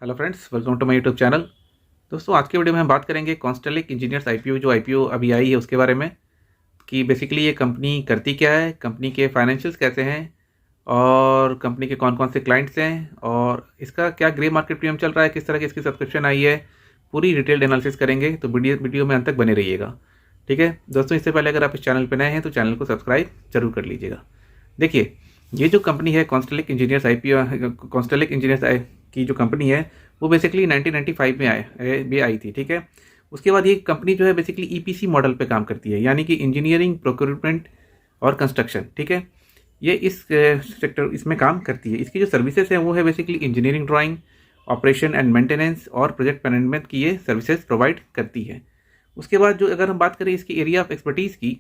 Hello friends, welcome to my YouTube channel. दोस्तों, आज के वीडियो में हम बात करेंगे कॉन्स्टेलिक इंजीनियर्स आईपीओ जो आईपीओ अभी आई है उसके बारे में कि बेसिकली ये कंपनी करती क्या है, कंपनी के फाइनेंशियल्स कैसे हैं और कंपनी के कौन कौन से क्लाइंट्स हैं और इसका क्या ग्रे मार्केट प्रीमियम चल रहा है, किस तरह की इसकी सब्सक्रिप्शन आई है। पूरी डिटेल्ड एनालिसिस करेंगे, तो वीडियो में अंत तक बने रहिएगा। ठीक है दोस्तों, इससे पहले अगर आप इस चैनल पर नए हैं तो चैनल को सब्सक्राइब जरूर कर लीजिएगा। देखिए, ये जो कंपनी है कॉन्स्टेलिक इंजीनियर्स की जो कंपनी है वो बेसिकली 1995 में आई थी। ठीक है, उसके बाद ये कंपनी जो है बेसिकली ईपीसी मॉडल पे काम करती है, यानी कि इंजीनियरिंग, प्रोक्योरमेंट और कंस्ट्रक्शन। ठीक है, ये इस सेक्टर इसमें काम करती है। इसकी जो सर्विसेज है वो है basically engineering drawing, operation and maintenance और प्रोजेक्ट मैनेजमेंट की ये सर्विसेज प्रोवाइड करती है। उसके बाद जो अगर हम बात करें इसकी एरिया ऑफ एक्सपर्टीज़ की,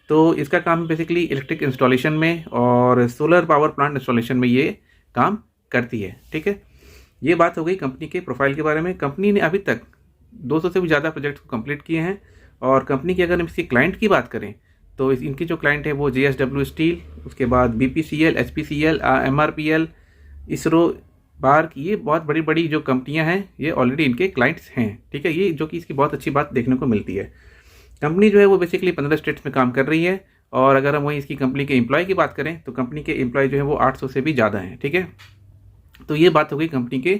तो इसका काम बेसिकली इलेक्ट्रिक इंस्टॉलेशन में और सोलर पावर प्लांट इंस्टॉलेशन में ये काम करती है। ठीक है, ये बात हो गई कंपनी के प्रोफाइल के बारे में। कंपनी ने अभी तक 200 से भी ज़्यादा प्रोजेक्ट्स को कंप्लीट किए हैं। और कंपनी की अगर हम इसकी क्लाइंट की बात करें तो इनकी जो क्लाइंट है वो JSW स्टील, उसके बाद BPCL, SPCL, MRPL, ISRO, BARC, ये बहुत बड़ी बड़ी जो कंपनियां हैं ये ऑलरेडी इनके क्लाइंट्स हैं। ठीक है, ये जो कि इसकी बहुत अच्छी बात देखने को मिलती है। कंपनी जो है वो बेसिकली 15 स्टेट्स में काम कर रही है। और अगर हम वहीं इसकी कंपनी के एम्प्लॉय की बात करें तो कंपनी के एम्प्लॉय जो है वो 800 से भी ज़्यादा हैं। ठीक है, तो ये बात हो गई कंपनी के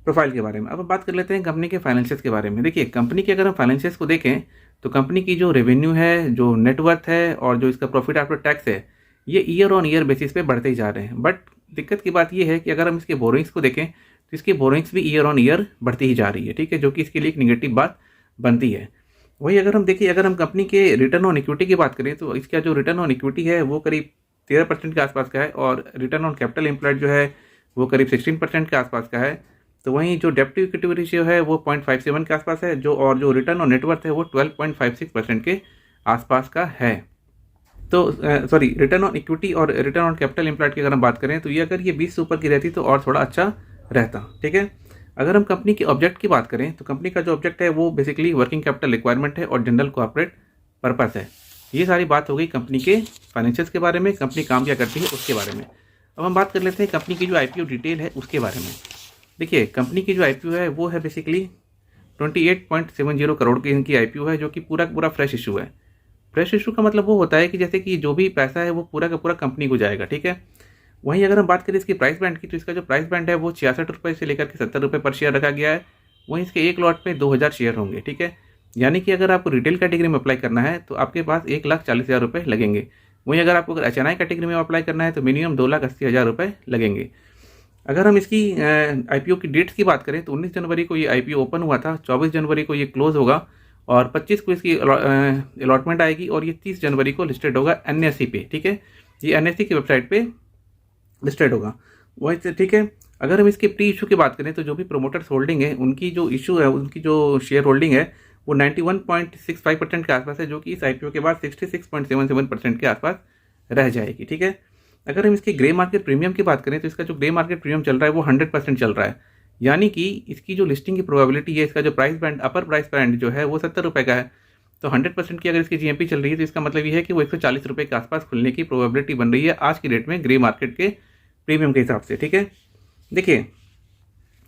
प्रोफाइल के बारे में। अब बात कर लेते हैं कंपनी के फाइनेंशियल्स के बारे में। देखिए, कंपनी के अगर हम फाइनेंशियल्स को देखें तो कंपनी की जो रेवेन्यू है, जो नेटवर्थ है और जो इसका प्रॉफिट आफ्टर टैक्स है, ये ईयर ऑन ईयर बेसिस पे बढ़ते ही जा रहे हैं। बट दिक्कत की बात ये है कि अगर हम इसके बोरिंग्स को देखें तो इसकी बोरिंग्स भी ईयर ऑन ईयर बढ़ती ही जा रही है। ठीक है, जो कि इसके लिए एक निगेटिव बात बनती है। वही अगर हम देखिए, अगर हम कंपनी के रिटर्न ऑन इक्विटी की बात करें तो इसका जो रिटर्न ऑन इक्विटी है वो करीब 13% के आसपास का है और रिटर्न ऑन कैपिटल एम्प्लॉयड जो है वो करीब 16% के आसपास का है। तो वहीं जो डेब्ट टू इक्विटी रेशियो है वो 0.57 के आसपास है, जो रिटर्न ऑन नेटवर्थ है वो 12.56% के आसपास का है। तो सॉरी, रिटर्न ऑन इक्विटी और रिटर्न ऑन कैपिटल एम्प्लॉयड की अगर हम बात करें तो ये अगर ये 20 से ऊपर की रहती तो और थोड़ा अच्छा रहता। ठीक है, अगर हम कंपनी के ऑब्जेक्ट की बात करें तो कंपनी का जो ऑब्जेक्ट है वो बेसिकली वर्किंग कैपिटल रिक्वायरमेंट है और जनरल कॉर्पोरेट पर्पस है। ये सारी बात हो गई कंपनी के फाइनेंशियल्स के बारे में, कंपनी काम क्या करती है उसके बारे में। अब हम बात कर लेते हैं कंपनी की जो आईपीओ डिटेल है उसके बारे में। देखिए, कंपनी की जो आईपीओ है वो है बेसिकली 28.70 करोड़ की इनकी आईपीओ है, जो कि पूरा पूरा फ्रेश इशू है। फ्रेश इशू का मतलब वो होता है कि जैसे कि जो भी पैसा है वो पूरा का पूरा कंपनी को जाएगा। ठीक है, वहीं अगर हम बात करें इसकी प्राइस बैंड की तो इसका जो प्राइस बैंड है वो 66 रुपये से लेकर के 70 रुपये पर शेयर रखा गया है। वहीं इसके एक लॉट में 2000 शेयर होंगे। ठीक है, यानी कि अगर आपको रिटेल कैटेगरी में अप्लाई करना है तो आपके पास 1,40,000 रुपये लगेंगे। वहीं अगर आपको HNI कैटेगरी में अप्लाई करना है तो मिनिमम 2,80,000 रुपये लगेंगे। अगर हम इसकी आईपीओ की डेट्स की बात करें तो 19 जनवरी को ये आईपीओ ओपन हुआ था, 24 जनवरी को ये क्लोज होगा और 25 को इसकी अलॉटमेंट आएगी और ये 30 जनवरी को लिस्टेड होगा NSE पे। ठीक है, ये NSE की वेबसाइट पे लिस्टेड होगा वही से। ठीक है, अगर हम इसके प्री इशू की बात करें तो जो भी प्रोमोटर्स होल्डिंग है उनकी जो इशू है, उनकी जो शेयर होल्डिंग है वो 91.65% के आसपास है, जो कि इस आईपीओ के बाद 66.77% के आसपास रह जाएगी। ठीक है, अगर हम इसकी ग्रे मार्केट प्रीमियम की बात करें तो इसका जो ग्रे मार्केट प्रीमियम चल रहा है वो 100% चल रहा है, यानी कि इसकी जो लिस्टिंग की प्रोबेबिलिटी है, इसका जो प्राइस बैंड, अपर प्राइस बैंड जो है वो 70 रुपये का है। तो 100% की अगर इसकी जीएमपी चल रही है तो इसका मतलब ये है कि वो 140 रुपये के आसपास खुलने की प्रोबेबिलिटी बन रही है आज की डेट में ग्रे मार्केट के प्रीमियम के हिसाब से। ठीक है, देखिए,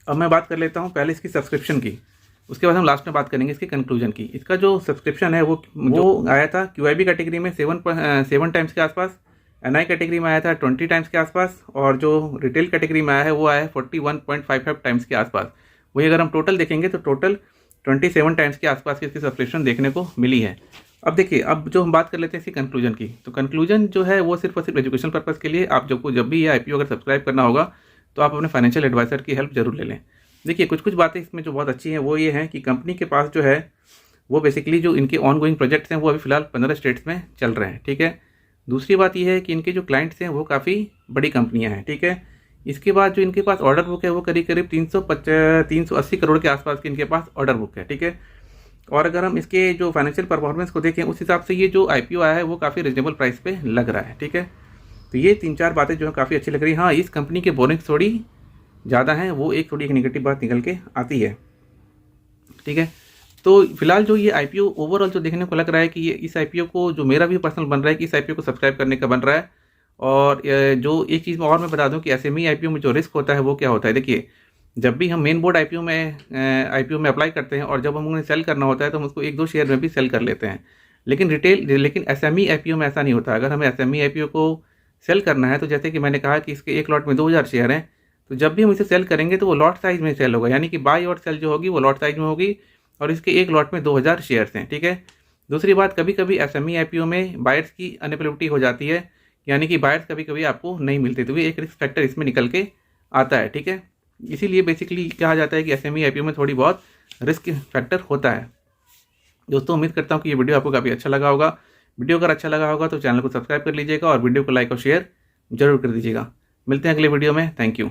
अब मैं बात कर लेता हूँ पहले इसकी सब्सक्रिप्शन की, उसके बाद हम लास्ट में बात करेंगे इसके कंक्लूजन की। इसका जो सब्सक्रिप्शन है वो आया था QIB कैटेगरी में 7 टाइम्स के आसपास, NI कैटेगरी में आया था 20 टाइम्स के आसपास और जो रिटेल कैटेगरी में आया है वो आया है 41.55 टाइम्स के आसपास। वही अगर हम टोटल देखेंगे तो टोटल 27 टाइम्स के आसपास की इसकी सब्सक्रिप्शन देखने को मिली है। अब देखिए, अब जो हम बात कर लेते हैं इसकी कंक्लूजन की, तो कंक्लूजन जो है वो सिर्फ और सिर्फ एजुकेशन पर्पज़ के लिए, आप जब भी ये आईपीओ अगर सब्सक्राइब करना होगा तो आप अपने फाइनेंशियल एडवाइजर की हेल्प जरूर ले लें। देखिए, कुछ बातें इसमें जो बहुत अच्छी हैं वो ये हैं कि कंपनी के पास जो है वो बेसिकली जो इनके ऑन गोइंग प्रोजेक्ट्स हैं वो अभी फिलहाल 15 स्टेट्स में चल रहे हैं। ठीक है, दूसरी बात यह है कि इनके जो क्लाइंट्स हैं वो काफ़ी बड़ी कंपनियां हैं। ठीक है, इसके बाद जो इनके पास ऑर्डर बुक है वो करीब 380 करोड़ के आसपास की इनके पास ऑर्डर बुक है। ठीक है, और अगर हम इसके जो फाइनेंशियल परफॉर्मेंस को देखें उस हिसाब से ये जो आईपीओ आया है वो काफ़ी रिजनेबल प्राइस पे लग रहा है। ठीक है, तो ये 3-4 बातें जो है काफ़ी अच्छी लग रही हैं। हाँ, इस कंपनी के बोरिंग्स थोड़ी ज़्यादा हैं, वो थोड़ी एक नेगेटिव बात निकल के आती है। ठीक है, तो फिलहाल जो ये आईपीओ ओवरऑल जो देखने को लग रहा है कि ये इस आईपीओ को, जो मेरा भी पर्सनल बन रहा है कि इस आईपीओ को सब्सक्राइब करने का बन रहा है। और जो एक चीज़ और मैं बता दूं कि SME आईपीओ में जो रिस्क होता है वो क्या होता है। देखिए, जब भी हम मेन बोर्ड आईपीओ में अप्लाई करते हैं और जब हम उन्हें सेल करना होता है तो हम उसको 1-2 शेयर में भी सेल कर लेते हैं। लेकिन एसएमई आईपीओ में ऐसा नहीं होता। अगर हमें एसएमई आईपीओ को सेल करना है तो जैसे कि मैंने कहा कि इसके एक लॉट में 2000 शेयर हैं, तो जब भी हम इसे सेल करेंगे तो वो लॉट साइज में सेल होगा, यानी कि बाई और सेल जो होगी वो लॉट साइज में होगी और इसके एक लॉट में 2000 शेयर्स हैं। ठीक है। दूसरी बात, कभी कभी एसएमई आईपीओ में बायर्स की अनअवेलेबिलिटी हो जाती है, यानी कि बायर्स कभी कभी आपको नहीं मिलते, तो ये एक रिस्क फैक्टर इसमें निकल के आता है। ठीक है। इसीलिए बेसिकली कहा जाता है कि एसएमई आईपीओ में थोड़ी बहुत रिस्क फैक्टर होता है। दोस्तों, उम्मीद करता हूँ कि ये वीडियो आपको काफ़ी अच्छा लगा होगा। वीडियो अगर अच्छा लगा होगा तो चैनल को सब्सक्राइब कर लीजिएगा और वीडियो को लाइक और शेयर जरूर कर दीजिएगा। मिलते हैं अगले वीडियो में। Thank you.